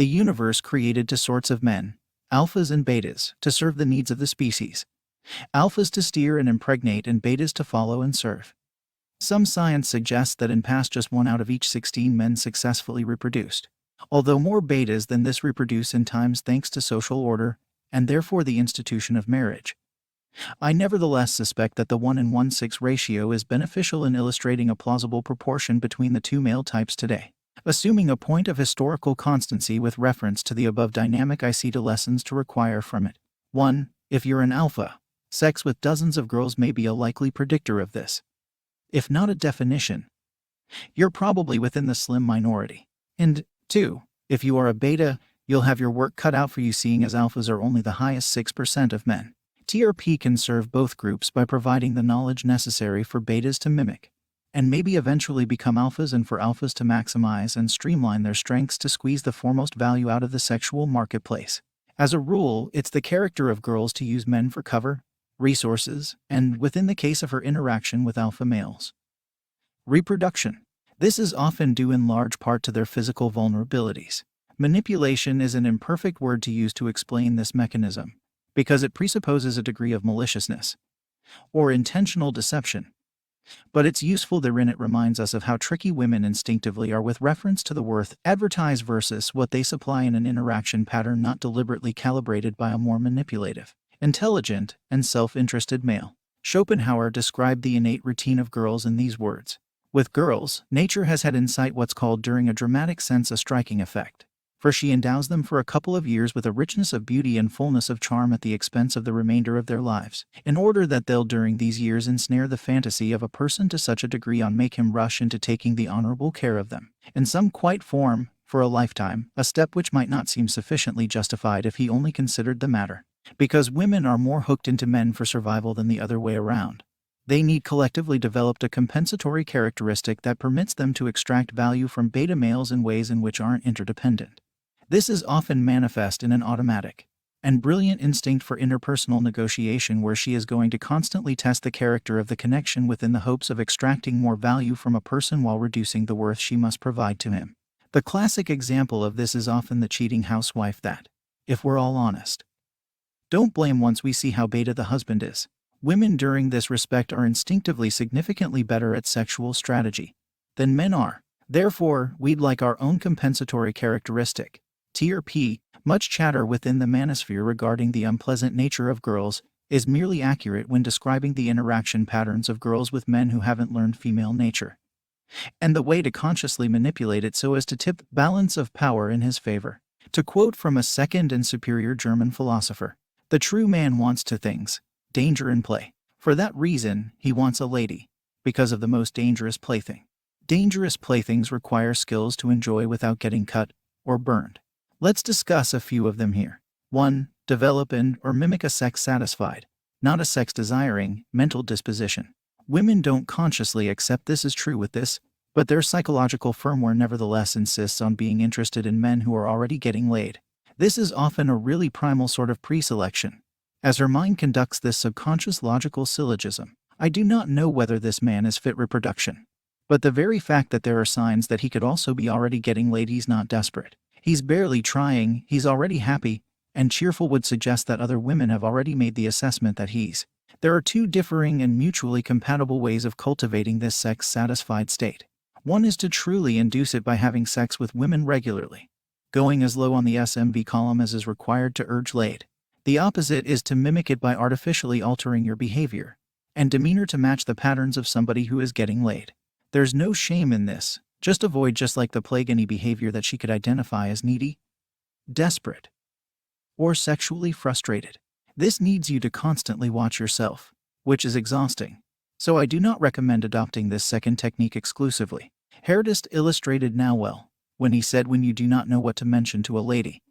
The universe created two sorts of men, alphas and betas, to serve the needs of the species. Alphas to steer and impregnate and betas to follow and serve. Some science suggests that in past just 1 out of each 16 men successfully reproduced, although more betas than this reproduce in times thanks to social order, and therefore the institution of marriage. I nevertheless suspect that the 1:1:6 ratio is beneficial in illustrating a plausible proportion between the two male types today. Assuming a point of historical constancy with reference to the above dynamic, I see two lessons to require from it. 1. If you're an alpha, sex with dozens of girls may be a likely predictor of this. If not a definition, you're probably within the slim minority. And 2. If you are a beta, you'll have your work cut out for you, seeing as alphas are only the highest 6% of men. TRP can serve both groups by providing the knowledge necessary for betas to mimic, and maybe eventually become alphas, and for alphas to maximize and streamline their strengths to squeeze the foremost value out of the sexual marketplace. As a rule, it's the character of girls to use men for cover, resources, and, within the case of her interaction with alpha males, reproduction. This is often due in large part to their physical vulnerabilities. Manipulation is an imperfect word to use to explain this mechanism, because it presupposes a degree of maliciousness or intentional deception. But it's useful therein it reminds us of how tricky women instinctively are with reference to the worth advertised versus what they supply in an interaction pattern not deliberately calibrated by a more manipulative, intelligent, and self-interested male. Schopenhauer described the innate routine of girls in these words: with girls, nature has had insight, what's called during a dramatic sense a striking effect. For she endows them for a couple of years with a richness of beauty and fullness of charm at the expense of the remainder of their lives, in order that they'll during these years ensnare the fantasy of a person to such a degree on make him rush into taking the honorable care of them, in some quite form, for a lifetime, a step which might not seem sufficiently justified if he only considered the matter. Because women are more hooked into men for survival than the other way around, they need collectively developed a compensatory characteristic that permits them to extract value from beta males in ways in which aren't interdependent. This is often manifest in an automatic and brilliant instinct for interpersonal negotiation, where she is going to constantly test the character of the connection within the hopes of extracting more value from a person while reducing the worth she must provide to him. The classic example of this is often the cheating housewife that, if we're all honest, don't blame once we see how beta the husband is. Women during this respect are instinctively significantly better at sexual strategy than men are. Therefore, we'd like our own compensatory characteristic. TRP, much chatter within the manosphere regarding the unpleasant nature of girls, is merely accurate when describing the interaction patterns of girls with men who haven't learned female nature, and the way to consciously manipulate it so as to tip the balance of power in his favor. To quote from a second and superior German philosopher, the true man wants two things: danger and play. For that reason, he wants a lady, because of the most dangerous plaything. Dangerous playthings require skills to enjoy without getting cut or burned. Let's discuss a few of them here. 1. Develop and or mimic a sex-satisfied, not a sex-desiring, mental disposition. Women don't consciously accept this as true with this, but their psychological firmware nevertheless insists on being interested in men who are already getting laid. This is often a really primal sort of pre-selection, as her mind conducts this subconscious logical syllogism: I do not know whether this man is fit reproduction. But the very fact that there are signs that he could also be already getting laid, he's not desperate, he's barely trying, he's already happy and cheerful, would suggest that other women have already made the assessment that he's. There are two differing and mutually compatible ways of cultivating this sex-satisfied state. One is to truly induce it by having sex with women regularly, going as low on the SMV column as is required to urge laid. The opposite is to mimic it by artificially altering your behavior and demeanor to match the patterns of somebody who is getting laid. There's no shame in this. Just avoid, just like the plague, any behavior that she could identify as needy, desperate, or sexually frustrated. This needs you to constantly watch yourself, which is exhausting. So I do not recommend adopting this second technique exclusively. Herodist illustrated now well when he said, when you do not know what to mention to a lady,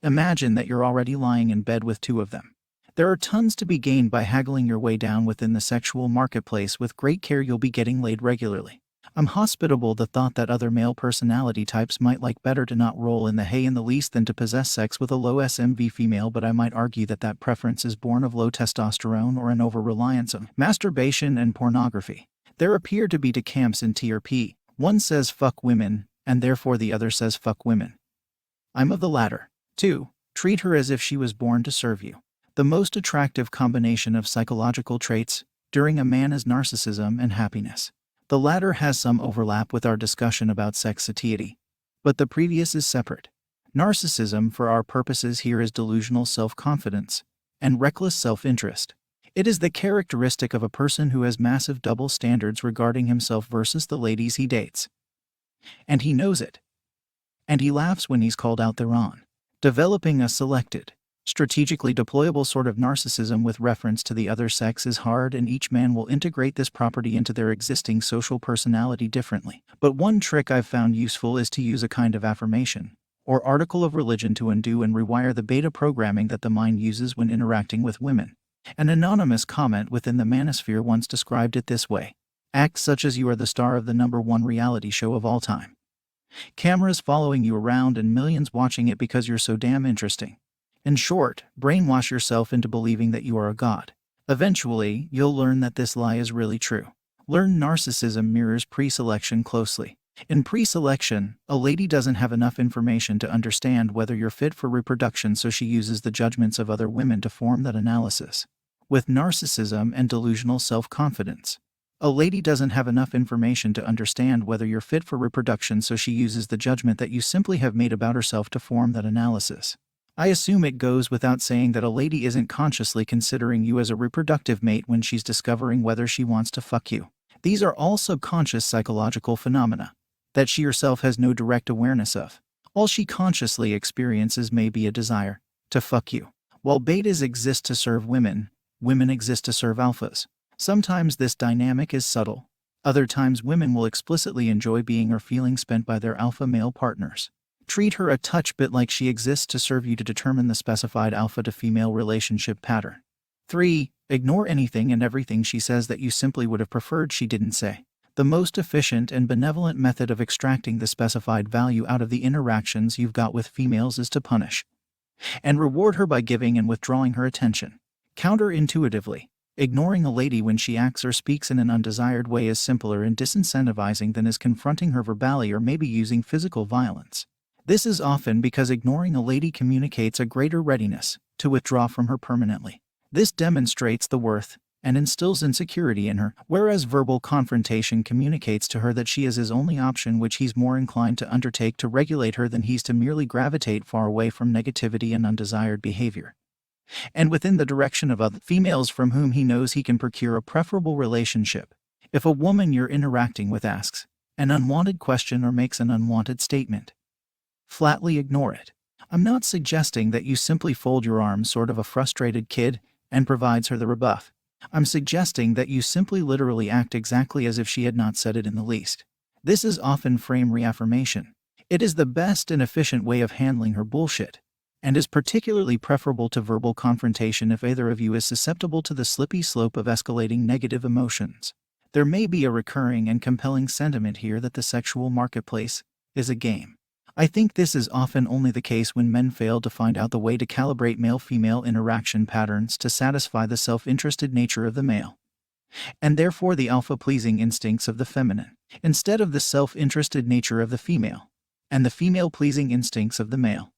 imagine that you're already lying in bed with two of them. There are tons to be gained by haggling your way down within the sexual marketplace. With great care, you'll be getting laid regularly. I'm hospitable the thought that other male personality types might like better to not roll in the hay in the least than to possess sex with a low SMV female, but I might argue that that preference is born of low testosterone or an over-reliance on masturbation and pornography. There appear to be two camps in TRP. One says fuck women, and therefore the other says fuck women. I'm of the latter. 2. Treat her as if she was born to serve you. The most attractive combination of psychological traits during a man is narcissism and happiness. The latter has some overlap with our discussion about sex satiety, but the previous is separate. Narcissism for our purposes here is delusional self-confidence and reckless self-interest. It is the characteristic of a person who has massive double standards regarding himself versus the ladies he dates. And he knows it. And he laughs when he's called out thereon. Developing a selected, strategically deployable sort of narcissism with reference to the other sex is hard, and each man will integrate this property into their existing social personality differently. But one trick I've found useful is to use a kind of affirmation or article of religion to undo and rewire the beta programming that the mind uses when interacting with women. An anonymous comment within the manosphere once described it this way: act such as you are the star of the #1 reality show of all time. Cameras following you around and millions watching it because you're so damn interesting. In short, brainwash yourself into believing that you are a god. Eventually, you'll learn that this lie is really true. Learn narcissism mirrors pre-selection closely. In pre-selection, a lady doesn't have enough information to understand whether you're fit for reproduction, so she uses the judgments of other women to form that analysis. With narcissism and delusional self-confidence, a lady doesn't have enough information to understand whether you're fit for reproduction, so she uses the judgment that you simply have made about herself to form that analysis. I assume it goes without saying that a lady isn't consciously considering you as a reproductive mate when she's discovering whether she wants to fuck you. These are all subconscious psychological phenomena that she herself has no direct awareness of. All she consciously experiences may be a desire to fuck you. While betas exist to serve women, women exist to serve alphas. Sometimes this dynamic is subtle. Other times women will explicitly enjoy being or feeling spent by their alpha male partners. Treat her a touch bit like she exists to serve you to determine the specified alpha to female relationship pattern. 3. Ignore anything and everything she says that you simply would have preferred she didn't say. The most efficient and benevolent method of extracting the specified value out of the interactions you've got with females is to punish and reward her by giving and withdrawing her attention. Counterintuitively, ignoring a lady when she acts or speaks in an undesired way is simpler and disincentivizing than is confronting her verbally or maybe using physical violence. This is often because ignoring a lady communicates a greater readiness to withdraw from her permanently. This demonstrates the worth and instills insecurity in her, whereas verbal confrontation communicates to her that she is his only option, which he's more inclined to undertake to regulate her than he's to merely gravitate far away from negativity and undesired behavior, and within the direction of other females from whom he knows he can procure a preferable relationship. If a woman you're interacting with asks an unwanted question or makes an unwanted statement, flatly ignore it. I'm not suggesting that you simply fold your arms, sort of a frustrated kid, and provides her the rebuff. I'm suggesting that you simply literally act exactly as if she had not said it in the least. This is often frame reaffirmation. It is the best and efficient way of handling her bullshit, and is particularly preferable to verbal confrontation if either of you is susceptible to the slippery slope of escalating negative emotions. There may be a recurring and compelling sentiment here that the sexual marketplace is a game. I think this is often only the case when men fail to find out the way to calibrate male-female interaction patterns to satisfy the self-interested nature of the male, and therefore the alpha-pleasing instincts of the feminine, instead of the self-interested nature of the female, and the female-pleasing instincts of the male.